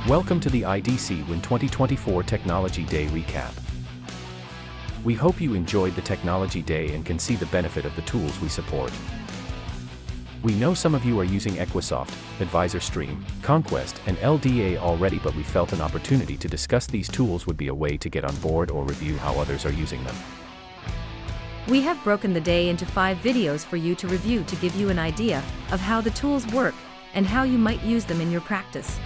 Welcome to the IDC WIN 2024 Technology Day recap. We hope you enjoyed the Technology Day and can see the benefit of the tools we support. We know some of you are using Equisoft, AdvisorStream, Conquest, and LDA already, but we felt an opportunity to discuss these tools would be a way to get on board or review how others are using them. We have broken the day into 5 videos for you to review to give you an idea of how the tools work and how you might use them in your practice.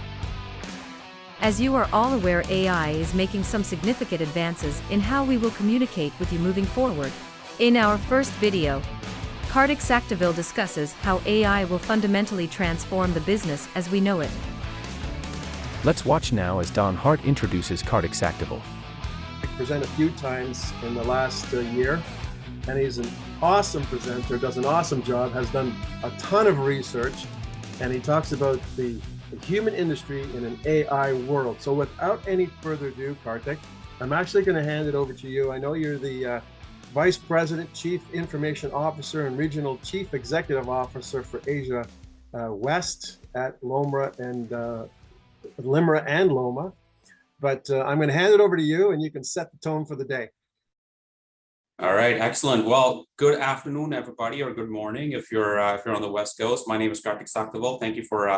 As you are all aware, AI is making some significant advances in how we will communicate with you moving forward. In our first video, Kartik Saktiville discusses how AI will fundamentally transform the business as we know it. Let's watch now as Don Hart introduces Kartik Saktiville. I present a few times in the last year, and he's an awesome presenter, does an awesome job, has done a ton of research, and he talks about the human industry in an AI world. So without any further ado, Kartik, I'm actually going to hand it over to you. I know you're the Vice President, Chief Information Officer, and Regional Chief Executive Officer for Asia West at LIMRA and Loma. But I'm going to hand it over to you, and you can set the tone for the day. All right, excellent. Well, good afternoon, everybody, or good morning if you're on the West Coast. My name is Kartik Saktiville. Thank you for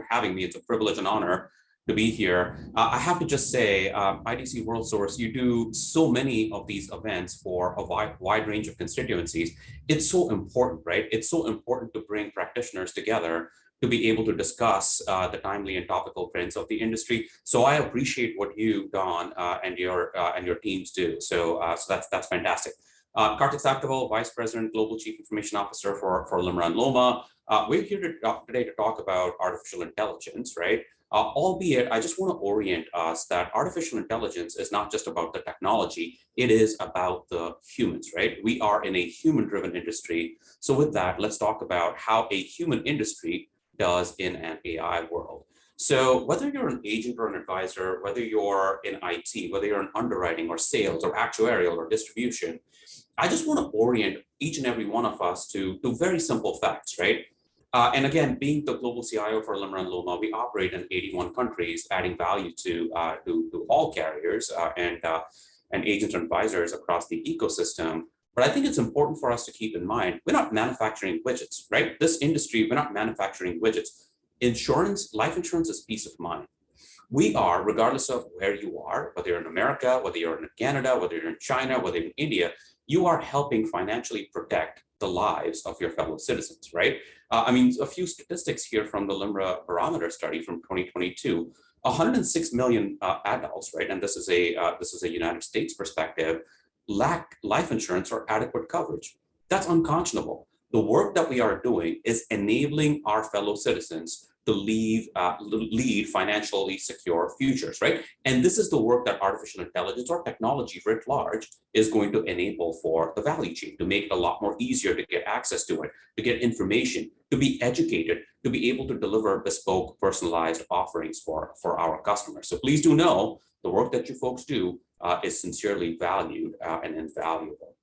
having me. It's a privilege and honor to be here. I have to just say, IDC Worldsource, you do so many of these events for a wide range of constituencies. It's so important, right? It's so important to bring practitioners together to be able to discuss the timely and topical trends of the industry. So I appreciate what you, Don, and your teams do. So that's fantastic. Kartik Saktiville, Vice President, Global Chief Information Officer for LIMRA and Loma. We're here today to talk about artificial intelligence, right? Albeit, I just want to orient us that artificial intelligence is not just about the technology, it is about the humans, right? We are in a human-driven industry. So with that, let's talk about how a human industry does in an AI world. So whether you're an agent or an advisor, whether you're in IT, whether you're in underwriting or sales or actuarial or distribution, I just want to orient each and every one of us to very simple facts, right? And again, being the global CIO for LIMRA and Loma, we operate in 81 countries, adding value to all carriers and agents and advisors across the ecosystem. But I think it's important for us to keep in mind, we're not manufacturing widgets, right? This industry, we're not manufacturing widgets. Insurance, life insurance is peace of mind. We are, regardless of where you are, whether you're in America, whether you're in Canada, whether you're in China, whether you're in India, you are helping financially protect the lives of your fellow citizens, right? I mean, a few statistics here from the LIMRA Barometer study from 2022, 106 million adults, right? And this is a United States perspective, lack life insurance or adequate coverage. That's unconscionable. The work that we are doing is enabling our fellow citizens to lead financially secure futures, right? And this is the work that artificial intelligence or technology writ large is going to enable for the value chain, to make it a lot more easier to get access to it, to get information, to be educated, to be able to deliver bespoke, personalized offerings for our customers. So please do know the work that you folks do is sincerely valued and invaluable.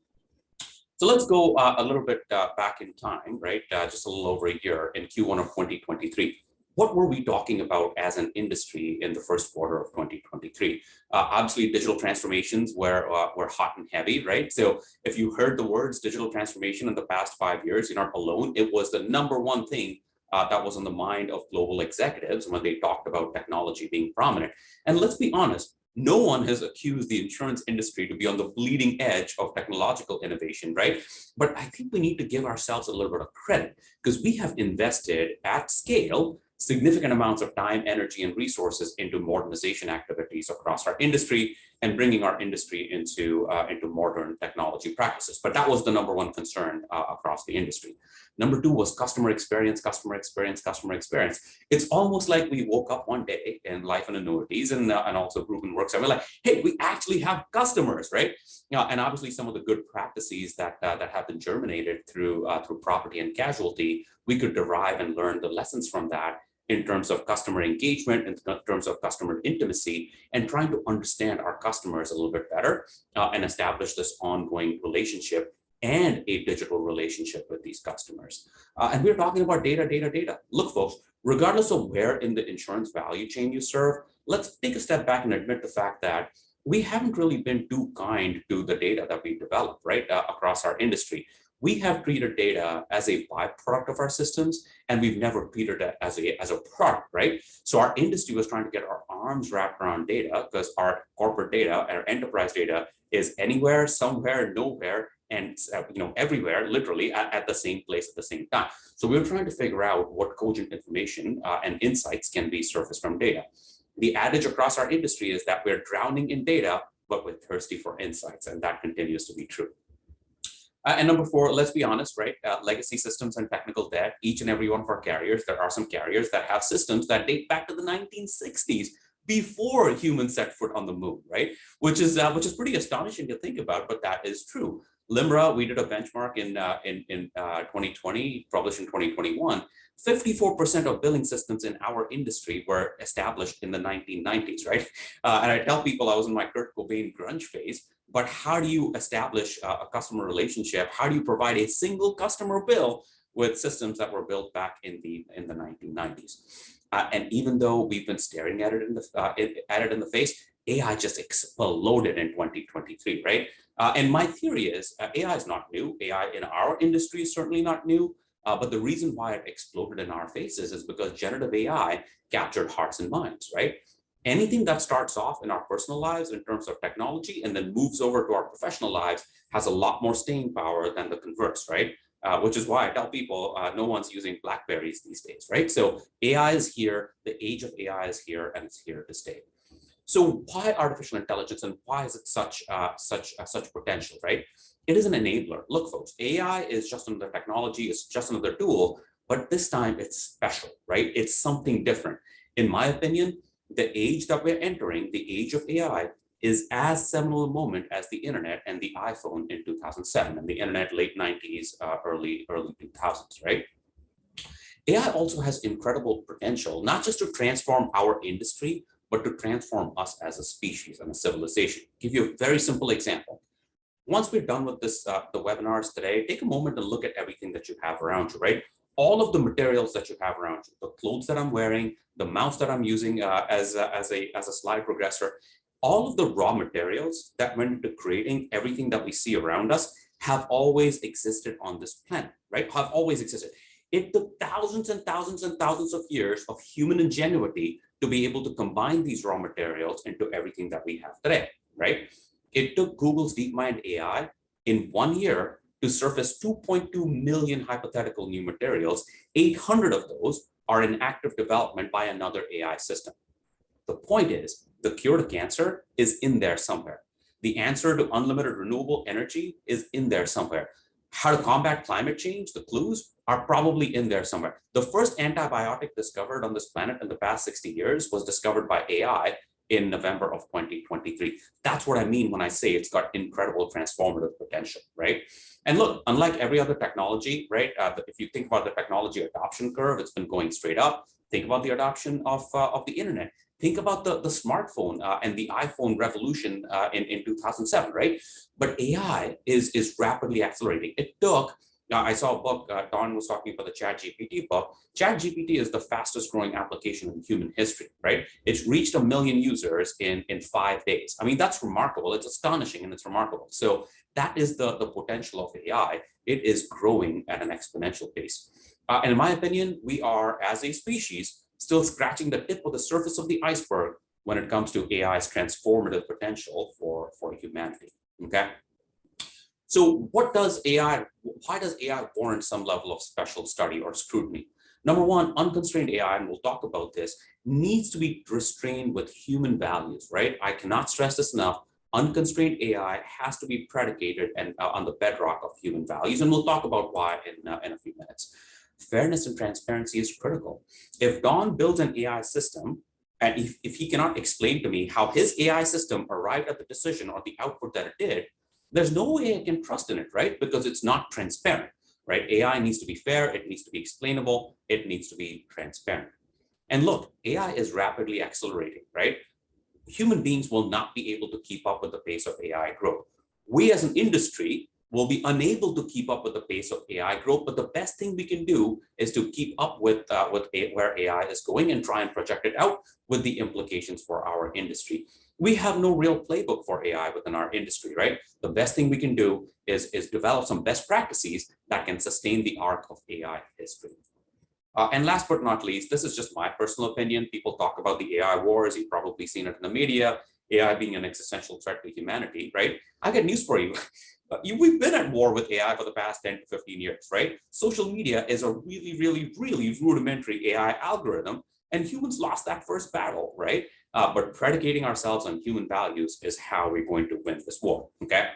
So let's go a little bit back in time, right? Just a little over a year in Q1 of 2023. What were we talking about as an industry in the first quarter of 2023? Obviously, digital transformations were hot and heavy, right? So if you heard the words digital transformation in the past 5 years, you're not alone. It was the #1 thing that was on the mind of global executives when they talked about technology being prominent. And let's be honest, no one has accused the insurance industry to be on the bleeding edge of technological innovation, right? But I think we need to give ourselves a little bit of credit because we have invested at scale significant amounts of time, energy, and resources into modernization activities across our industry and bringing our industry into modern technology practices. But that was the #1 concern across the industry. #2 was customer experience, customer experience, customer experience. It's almost like we woke up one day in life and annuities and also group and works. And we're like, hey, we actually have customers, right? And obviously some of the good practices that have been germinated through property and casualty, we could derive and learn the lessons from that in terms of customer engagement, in terms of customer intimacy, and trying to understand our customers a little bit better and establish this ongoing relationship and a digital relationship with these customers. And we're talking about data. Look, folks, regardless of where in the insurance value chain you serve, let's take a step back and admit the fact that we haven't really been too kind to the data that we develop, right, across our industry. We have treated data as a byproduct of our systems, and we've never treated it as a product, right? So our industry was trying to get our arms wrapped around data because our corporate data, our enterprise data is anywhere, somewhere, nowhere, and everywhere, literally at the same place at the same time. So we were trying to figure out what cogent information and insights can be surfaced from data. The adage across our industry is that we're drowning in data, but we're thirsty for insights, and that continues to be true. And number four, let's be honest, right? Legacy systems and technical debt, each and every one of our carriers, there are some carriers that have systems that date back to the 1960s, before humans set foot on the moon, right? Which is pretty astonishing to think about, but that is true. LIMRA, we did a benchmark in 2020, published in 2021. 54% of billing systems in our industry were established in the 1990s, right? And I tell people I was in my Kurt Cobain grunge phase, but how do you establish a customer relationship? How do you provide a single customer bill with systems that were built back in the 1990s? And even though we've been staring at it in the face, AI just exploded in 2023, right? And my theory is AI is not new. AI in our industry is certainly not new. But the reason why it exploded in our faces is because generative AI captured hearts and minds, right? Anything that starts off in our personal lives in terms of technology and then moves over to our professional lives has a lot more staying power than the converse, right? Which is why I tell people no one's using BlackBerries these days, right? So AI is here, the age of AI is here, and it's here to stay. So why artificial intelligence, and why is it such potential, right? It is an enabler. Look, folks, AI is just another technology, it's just another tool, but this time it's special, right? It's something different. In my opinion, the age that we're entering, the age of AI, is as seminal a moment as the internet and the iPhone in 2007, and the internet late 90s, early 2000s, right? AI also has incredible potential, not just to transform our industry, but to transform us as a species and a civilization. I'll give you a very simple example. Once we're done with this, the webinars today, take a moment and look at everything that you have around you, right? All of the materials that you have around you, the clothes that I'm wearing, the mouse that I'm using as a slide progressor, all of the raw materials that went into creating everything that we see around us have always existed on this planet, right? Have always existed. It took thousands and thousands and thousands of years of human ingenuity to be able to combine these raw materials into everything that we have today, right? It took Google's DeepMind AI in 1 year to surface 2.2 million hypothetical new materials. 800 of those are in active development by another AI system. The point is, the cure to cancer is in there somewhere. The answer to unlimited renewable energy is in there somewhere. How to combat climate change, the clues are probably in there somewhere. The first antibiotic discovered on this planet in the past 60 years was discovered by AI in November of 2023. That's what I mean when I say it's got incredible transformative potential, right? And look, unlike every other technology, right? If you think about the technology adoption curve, it's been going straight up. Think about the adoption of the internet. Think about the smartphone and the iPhone revolution in 2007, right? But AI is rapidly accelerating. It took, I saw a book, Don was talking about the ChatGPT book. ChatGPT is the fastest growing application in human history, right? It's reached 1 million users in 5 days. I mean, that's remarkable. It's astonishing and it's remarkable. So that is the potential of AI. It is growing at an exponential pace. And in my opinion, we are, as a species, still scratching the tip of the surface of the iceberg when it comes to AI's transformative potential for humanity, okay? So why does AI warrant some level of special study or scrutiny? Number one, unconstrained AI, and we'll talk about this, needs to be restrained with human values, right? I cannot stress this enough. Unconstrained AI has to be predicated and on the bedrock of human values, and we'll talk about why in a few minutes. Fairness and transparency is critical. If Don builds an AI system, and if he cannot explain to me how his AI system arrived at the decision or the output that it did, there's no way I can trust in it, right? Because it's not transparent, right? AI needs to be fair, it needs to be explainable, it needs to be transparent. And look, AI is rapidly accelerating, right? Human beings will not be able to keep up with the pace of AI growth. We as an industry will be unable to keep up with the pace of AI growth. But the best thing we can do is to keep up with where AI is going and try and project it out with the implications for our industry. We have no real playbook for AI within our industry, right? The best thing we can do is develop some best practices that can sustain the arc of AI history. And last but not least, this is just my personal opinion. People talk about the AI wars. You've probably seen it in the media, AI being an existential threat to humanity, right? I got news for you. We've been at war with AI for the past 10 to 15 years, right? Social media is a really, really, really rudimentary AI algorithm, and humans lost that first battle, right? But predicating ourselves on human values is how we're going to win this war, okay?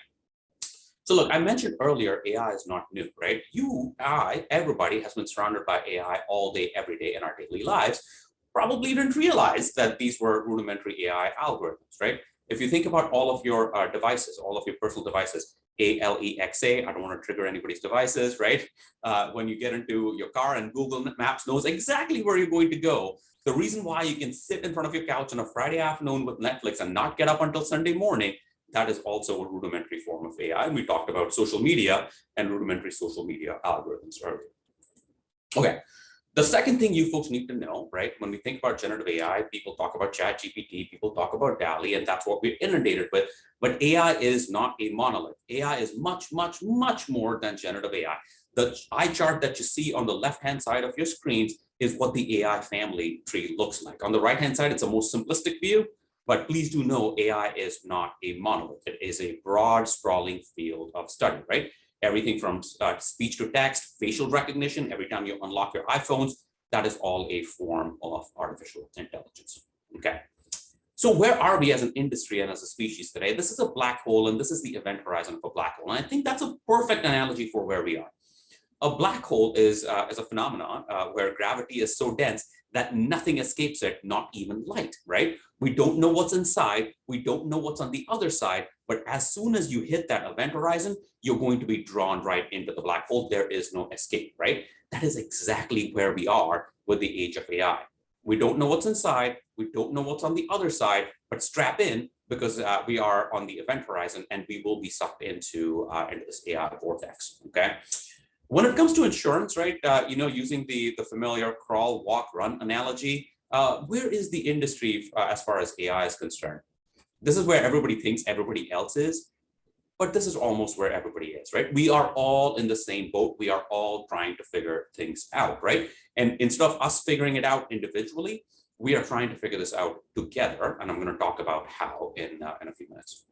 So look, I mentioned earlier, AI is not new, right? You, I, everybody has been surrounded by AI all day, every day in our daily lives. Probably didn't realize that these were rudimentary AI algorithms, right? If you think about all of your devices, all of your personal devices, Alexa, I don't want to trigger anybody's devices, right? When you get into your car and Google Maps knows exactly where you're going to go. The reason why you can sit in front of your couch on a Friday afternoon with Netflix and not get up until Sunday morning, that is also a rudimentary form of AI. And we talked about social media and rudimentary social media algorithms earlier. Okay. The second thing you folks need to know, right? When we think about generative AI, people talk about ChatGPT, people talk about DALL-E, and that's what we're inundated with. But AI is not a monolith. AI is much, much, much more than generative AI. The eye chart that you see on the left-hand side of your screens is what the AI family tree looks like. On the right-hand side, it's a more simplistic view, but please do know AI is not a monolith. It is a broad, sprawling field of study, right? Everything from speech to text, facial recognition, every time you unlock your iPhones, that is all a form of artificial intelligence, okay? So where are we as an industry and as a species today? This is a black hole, and this is the event horizon of a black hole. And I think that's a perfect analogy for where we are. A black hole is a phenomenon where gravity is so dense that nothing escapes it, not even light, right? We don't know what's inside. We don't know what's on the other side. But as soon as you hit that event horizon, you're going to be drawn right into the black hole. There is no escape, right? That is exactly where we are with the age of AI. We don't know what's inside. We don't know what's on the other side, but strap in because we are on the event horizon and we will be sucked into this AI vortex, okay? When it comes to insurance, right, using the familiar crawl, walk, run analogy, where is the industry as far as AI is concerned? This is where everybody thinks everybody else is, but this is almost where everybody is, right? We are all in the same boat. We are all trying to figure things out, right? And instead of us figuring it out individually, we are trying to figure this out together. And I'm going to talk about how in a few minutes.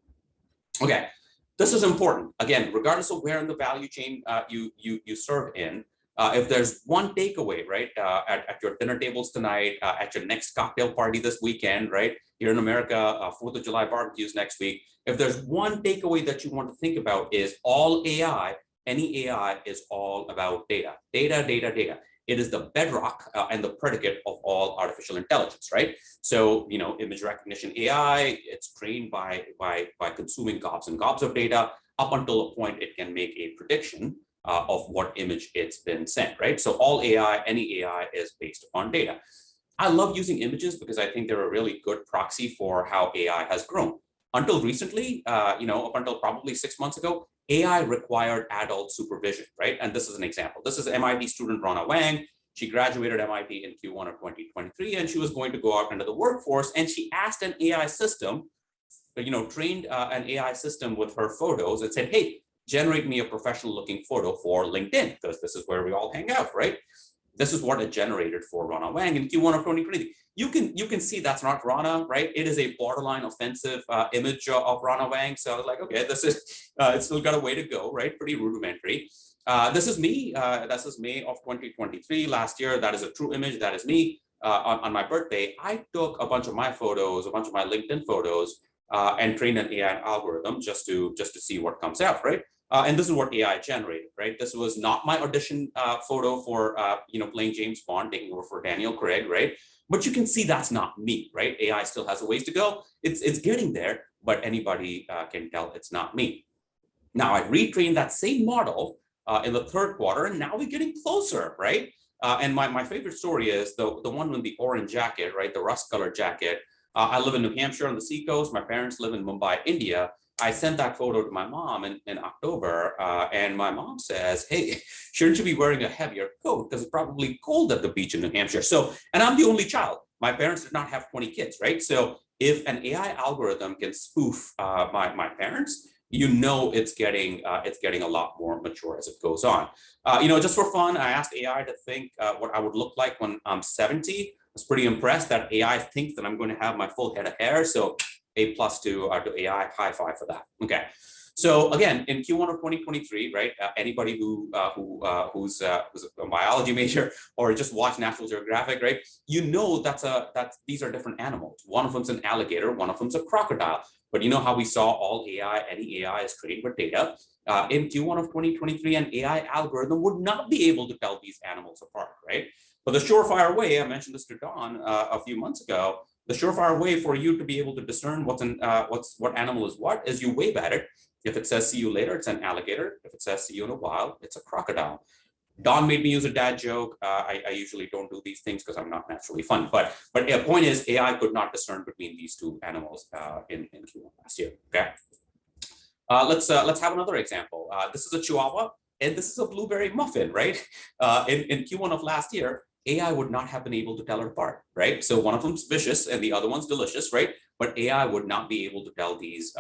Okay. This is important. Again, regardless of where in the value chain you serve in, if there's one takeaway, right, at your dinner tables tonight, at your next cocktail party this weekend, right, here in America, 4th of July barbecues next week, if there's one takeaway that you want to think about is all AI, any AI is all about data, data, data, data. It is the bedrock and the predicate of all artificial intelligence, right? So, image recognition AI, it's trained by consuming gobs and gobs of data up until a point it can make a prediction of what image it's been sent, right? So all AI, any AI is based upon data. I love using images because I think they're a really good proxy for how AI has grown. Until recently, up until probably 6 months ago, AI required adult supervision, right? And this is an example. This is MIT student Rana Wang. She graduated MIT in Q1 of 2023, and she was going to go out into the workforce. And she asked an AI system, trained an AI system with her photos and said, hey, generate me a professional looking photo for LinkedIn, because this is where we all hang out, right? This is what it generated for Rana Wang in Q1 of 2023. You can see that's not Rana, right? It is a borderline offensive image of Rana Wang. So I was like, okay, this is, it's still got a way to go, right? Pretty rudimentary. This is me. This is May of 2023. Last year, that is a true image. That is me on my birthday. I took a bunch of my photos, a bunch of my LinkedIn photos, and trained an AI algorithm just to see what comes out, right? And this is what AI generated, right? This was not my audition photo for, playing James Bond, taking over for Daniel Craig, right? But you can see that's not me, right? AI still has a ways to go. It's getting there, but anybody can tell it's not me. Now I retrained that same model in the third quarter, and now we're getting closer, right? And my favorite story is the one with the orange jacket, right? The rust-colored jacket. I live in New Hampshire on the seacoast. My parents live in Mumbai, India. I sent that photo to my mom in October, and my mom says, hey, shouldn't you be wearing a heavier coat because it's probably cold at the beach in New Hampshire? So, and I'm the only child. My parents did not have 20 kids, right? So if an AI algorithm can spoof my parents, you know it's getting a lot more mature as it goes on. Just for fun, I asked AI to think what I would look like when I'm 70. I was pretty impressed that AI thinks that I'm going to have my full head of hair. So A+ to AI, high five for that. Okay. So again, in Q1 of 2023, right? Anybody who's a biology major or just watch National Geographic, right? You know that's these are different animals. One of them's an alligator, one of them's a crocodile. But you know how we saw all AI, any AI is trained with data. In Q1 of 2023, an AI algorithm would not be able to tell these animals apart, right? But the surefire way, I mentioned this to Don a few months ago, the surefire way for you to be able to discern what animal is what is you wave at it. If it says see you later, it's an alligator. If it says see you in a while, it's a crocodile. Don made me use a dad joke. I usually don't do these things because I'm not naturally fun. But the point is, AI could not discern between these two animals in Q1 last year. Okay. Let's have another example. This is a Chihuahua, and this is a blueberry muffin, right? In Q1 of last year, AI would not have been able to tell it apart, right? So one of them's vicious and the other one's delicious, right? But AI would not be able to tell these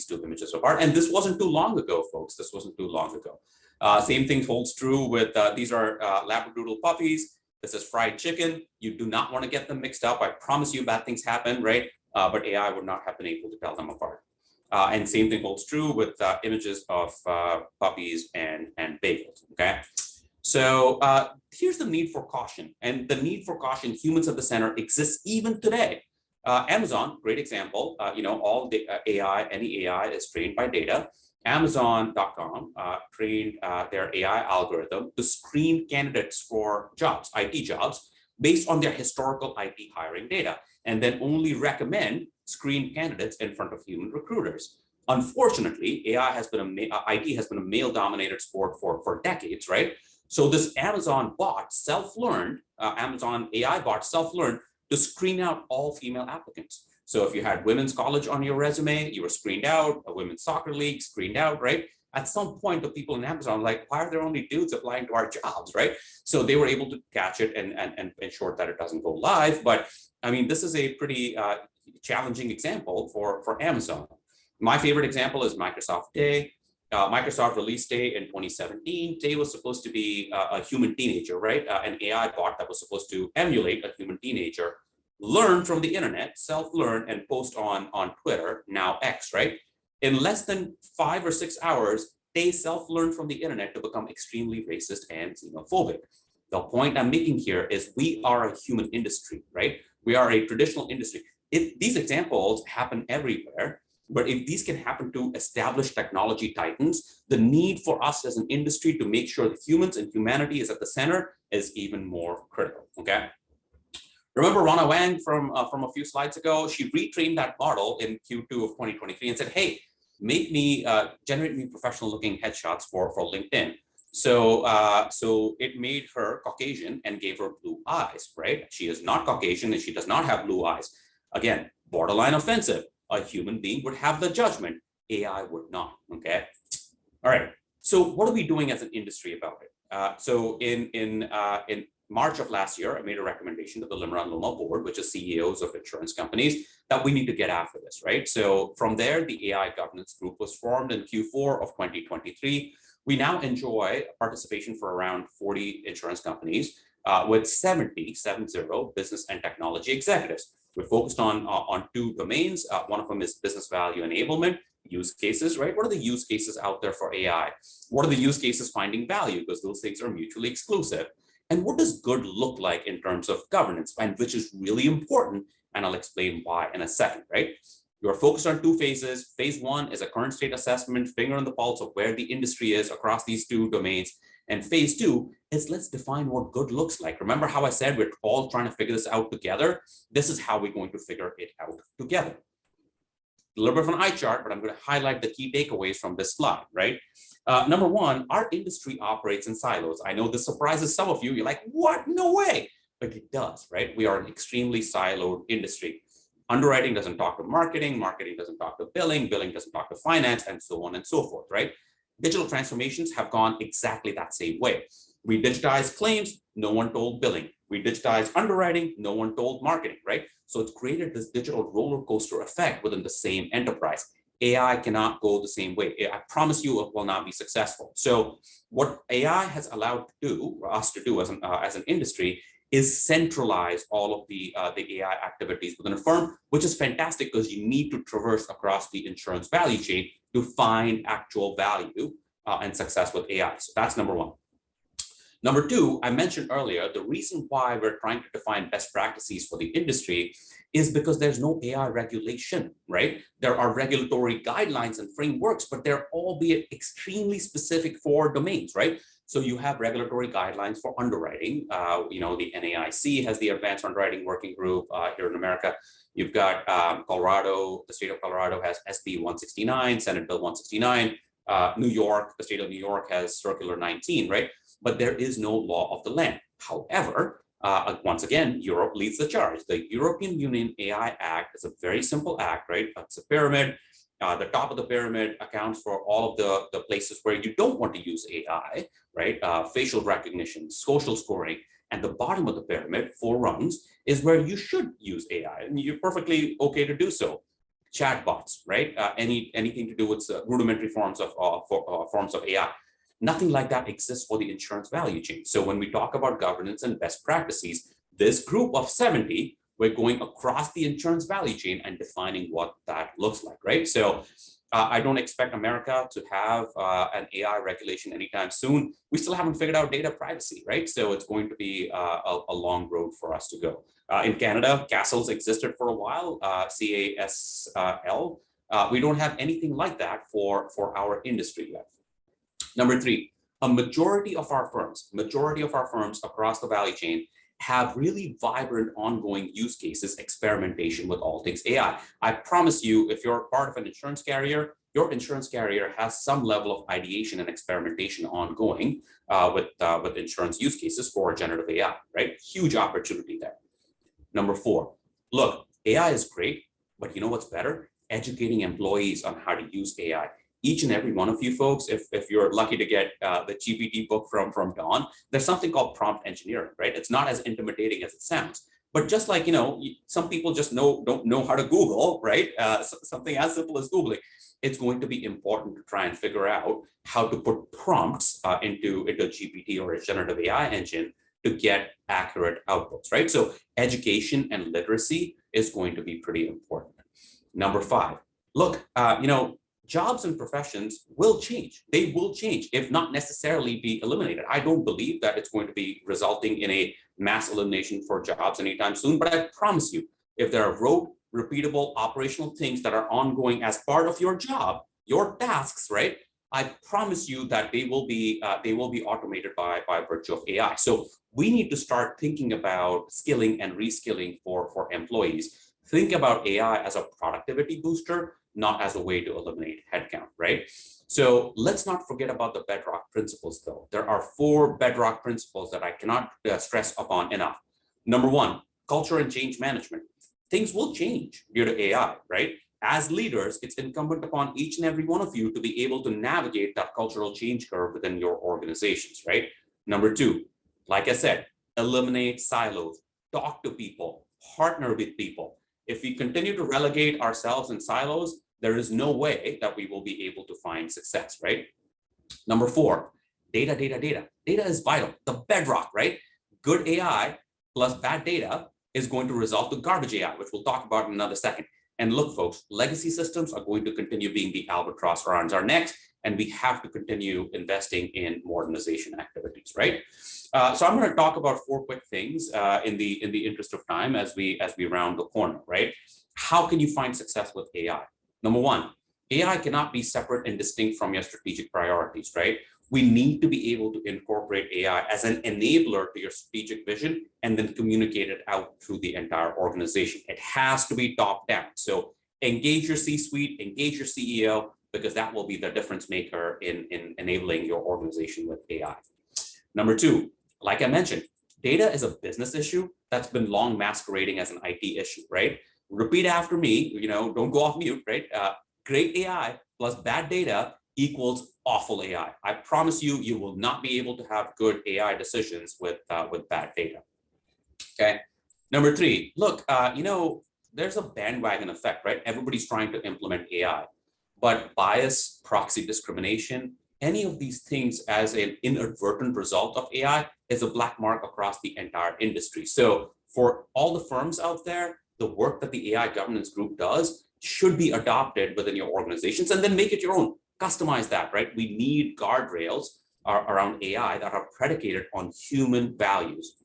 two images apart. And this wasn't too long ago, folks. This wasn't too long ago. Same thing holds true with these are Labradoodle puppies. This is fried chicken. You do not want to get them mixed up. I promise you bad things happen, right? But AI would not have been able to tell them apart. And same thing holds true with images of puppies and bagels, okay? So here's the need for caution. And the need for caution, humans at the center, exists even today. Amazon, great example, all the AI, any AI is trained by data. Amazon.com trained their AI algorithm to screen candidates for jobs, IT jobs, based on their historical IT hiring data, and then only recommend screened candidates in front of human recruiters. Unfortunately, IT has been a male-dominated sport for decades, right? So this Amazon bot self-learned, Amazon AI bot self-learned to screen out all female applicants. So if you had women's college on your resume, you were screened out, a women's soccer league screened out, right? At some point, the people in Amazon were like, why are there only dudes applying to our jobs, right? So they were able to catch it and ensure that it doesn't go live. But I mean, this is a pretty challenging example for Amazon. My favorite example is Microsoft Day. Microsoft release day in 2017. Day was supposed to be a human teenager, right? An AI bot that was supposed to emulate a human teenager, learn from the internet, self-learn, and post on Twitter, now X, right? In less than 5 or 6 hours, they self-learned from the internet to become extremely racist and xenophobic. The point I'm making here is we are a human industry, right? We are a traditional industry. These examples happen everywhere. But if these can happen to established technology titans, the need for us as an industry to make sure that humans and humanity is at the center is even more critical, okay? Remember Rana Wang from a few slides ago? She retrained that model in Q2 of 2023 and said, hey, generate me professional looking headshots for LinkedIn. So it made her Caucasian and gave her blue eyes, right? She is not Caucasian and she does not have blue eyes. Again, borderline offensive. A human being would have the judgment, AI would not, okay? All right, so what are we doing as an industry about it? So in March of last year, I made a recommendation to the LIMRA and LOMA board, which is CEOs of insurance companies, that we need to get after this, right? So from there, the AI governance group was formed in Q4 of 2023. We now enjoy participation for around 40 insurance companies with 70 business and technology executives. We're focused on two domains. One of them is business value enablement, use cases, right? What are the use cases out there for AI? What are the use cases finding value? Because those things are mutually exclusive. And what does good look like in terms of governance, and which is really important, and I'll explain why in a second, right? You're focused on two phases. Phase one is a current state assessment, finger on the pulse of where the industry is across these two domains. And phase two is let's define what good looks like. Remember how I said we're all trying to figure this out together? This is how we're going to figure it out together. A little bit of an eye chart, but I'm going to highlight the key takeaways from this slide, right? Number one, our industry operates in silos. I know this surprises some of you. You're like, what? No way. But it does, right? We are an extremely siloed industry. Underwriting doesn't talk to marketing, marketing doesn't talk to billing, billing doesn't talk to finance, and so on and so forth, right? Digital transformations have gone exactly that same way. We digitized claims, no one told billing. We digitized underwriting, no one told marketing, right? So it's created this digital roller coaster effect within the same enterprise. AI cannot go the same way. I promise you it will not be successful. So what AI has allowed to do, or us to do as an industry, is centralize all of the AI activities within a firm, which is fantastic because you need to traverse across the insurance value chain to find actual value and success with AI. So that's number one. Number two, I mentioned earlier, the reason why we're trying to define best practices for the industry is because there's no AI regulation, right? There are regulatory guidelines and frameworks, but they're albeit extremely specific for domains, right? So you have regulatory guidelines for underwriting. The NAIC has the Advanced Underwriting Working Group here in America. You've got Colorado, the state of Colorado has SB 169, Senate Bill 169. New York, the state of New York has Circular 19, right? But there is no law of the land. However, once again, Europe leads the charge. The European Union AI Act is a very simple act, right? It's a pyramid. The top of the pyramid accounts for all of the places where you don't want to use AI, right? Facial recognition, social scoring, and the bottom of the pyramid, 4 rungs, is where you should use AI, and you're perfectly okay to do so. Chatbots, right? Anything to do with rudimentary forms of AI. Nothing like that exists for the insurance value chain. So when we talk about governance and best practices, this group of 70, we're going across the insurance value chain and defining what that looks like, right? So I don't expect America to have an AI regulation anytime soon. We still haven't figured out data privacy, right? So it's going to be a long road for us to go. In Canada, castles existed for a while, CASL. We don't have anything like that for our industry yet. Number 3, a majority of our firms across the value chain have really vibrant ongoing use cases, experimentation with all things AI. I promise you, if you're part of an insurance carrier, your insurance carrier has some level of ideation and experimentation ongoing with insurance use cases for generative AI, right? Huge opportunity there. Number 4, look, AI is great, but you know what's better? Educating employees on how to use AI. Each and every one of you folks, if you're lucky to get the GPT book from Don, there's something called prompt engineering, right? It's not as intimidating as it sounds. But just like, some people just don't know how to Google, right? Something as simple as Googling. It's going to be important to try and figure out how to put prompts into GPT or a generative AI engine to get accurate outputs, right? So education and literacy is going to be pretty important. Number 5, look, jobs and professions will change. They will change, if not necessarily be eliminated. I don't believe that it's going to be resulting in a mass elimination for jobs anytime soon, but I promise you, if there are rote, repeatable, operational things that are ongoing as part of your job, your tasks, right? I promise you that they will be automated by virtue of AI. So we need to start thinking about skilling and reskilling for employees. Think about AI as a productivity booster, not as a way to eliminate headcount, right? So let's not forget about the bedrock principles, though. There are 4 bedrock principles that I cannot stress upon enough. Number 1, culture and change management. Things will change due to AI, right? As leaders, it's incumbent upon each and every one of you to be able to navigate that cultural change curve within your organizations, right? Number 2, like I said, eliminate silos, talk to people, partner with people. If we continue to relegate ourselves in silos, there is no way that we will be able to find success, right? Number 4, data. Data is vital, the bedrock, right? Good AI plus bad data is going to result to garbage AI, which we'll talk about in another second. And look, folks, legacy systems are going to continue being the albatross around our necks, and we have to continue investing in modernization activities, right? So I'm going to talk about 4 quick things in the interest of time as we round the corner, right? How can you find success with AI? Number 1, AI cannot be separate and distinct from your strategic priorities, right? We need to be able to incorporate AI as an enabler to your strategic vision and then communicate it out through the entire organization. It has to be top down. So engage your C-suite, engage your CEO, because that will be the difference maker in enabling your organization with AI. Number 2, like I mentioned, data is a business issue that's been long masquerading as an IT issue, right? Repeat after me, don't go off mute, right? Great AI plus bad data equals awful AI. I promise you, you will not be able to have good AI decisions with bad data. Okay. Number three, look, there's a bandwagon effect, right? Everybody's trying to implement AI, but bias, proxy discrimination, any of these things as an inadvertent result of AI is a black mark across the entire industry. So for all the firms out there, the work that the AI governance group does should be adopted within your organizations, and then make it your own. Customize that, right? We need guardrails around AI that are predicated on human values.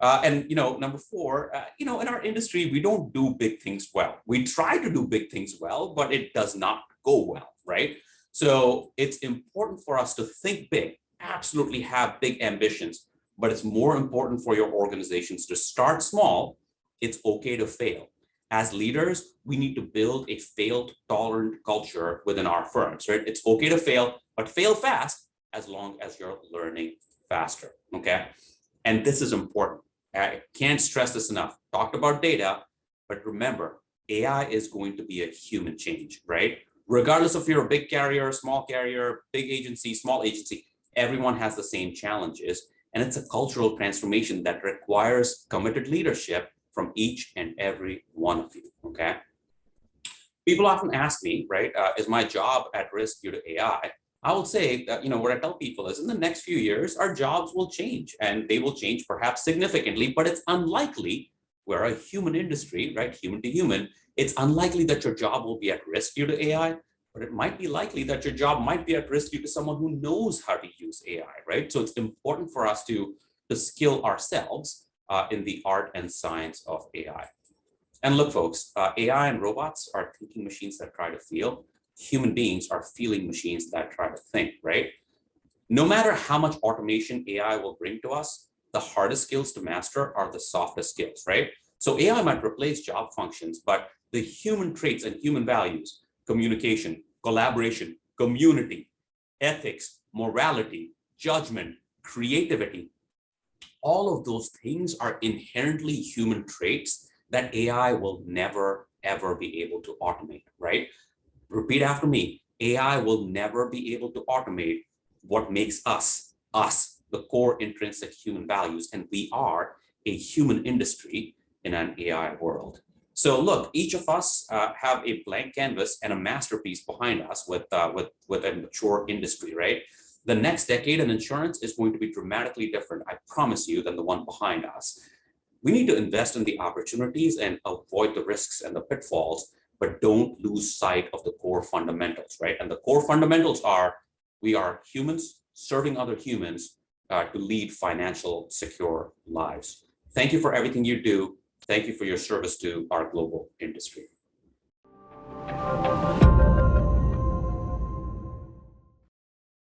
Number four, in our industry, we don't do big things well. We try to do big things well, but it does not go well, right? So it's important for us to think big, absolutely have big ambitions, but it's more important for your organizations to start small. It's okay to fail. As leaders, we need to build a fail-tolerant culture within our firms, right? It's okay to fail, but fail fast as long as you're learning faster, okay? And this is important. I can't stress this enough. Talked about data, but remember, AI is going to be a human change, right? Regardless if you're a big carrier, small carrier, big agency, small agency, everyone has the same challenges. And it's a cultural transformation that requires committed leadership from each and every one of you, okay? People often ask me, right, is my job at risk due to AI? I will say that, what I tell people is in the next few years, our jobs will change, and they will change perhaps significantly, but it's unlikely. We're a human industry, right? Human to human. It's unlikely that your job will be at risk due to AI, but it might be likely that your job might be at risk due to someone who knows how to use AI, right? So it's important for us to skill ourselves in the art and science of AI. And look, folks, AI and robots are thinking machines that try to feel. Human beings are feeling machines that try to think, right? No matter how much automation AI will bring to us, the hardest skills to master are the softest skills, right? So AI might replace job functions, but the human traits and human values, communication, collaboration, community, ethics, morality, judgment, creativity, all of those things are inherently human traits that AI will never, ever be able to automate, right? Repeat after me, AI will never be able to automate what makes us, the core intrinsic human values, and we are a human industry in an AI world. So look, each of us have a blank canvas and a masterpiece behind us with a mature industry, right? The next decade in insurance is going to be dramatically different, I promise you, than the one behind us. We need to invest in the opportunities and avoid the risks and the pitfalls, but don't lose sight of the core fundamentals, right? And the core fundamentals are, we are humans serving other humans to lead financial secure lives. Thank you for everything you do. Thank you for your service to our global industry.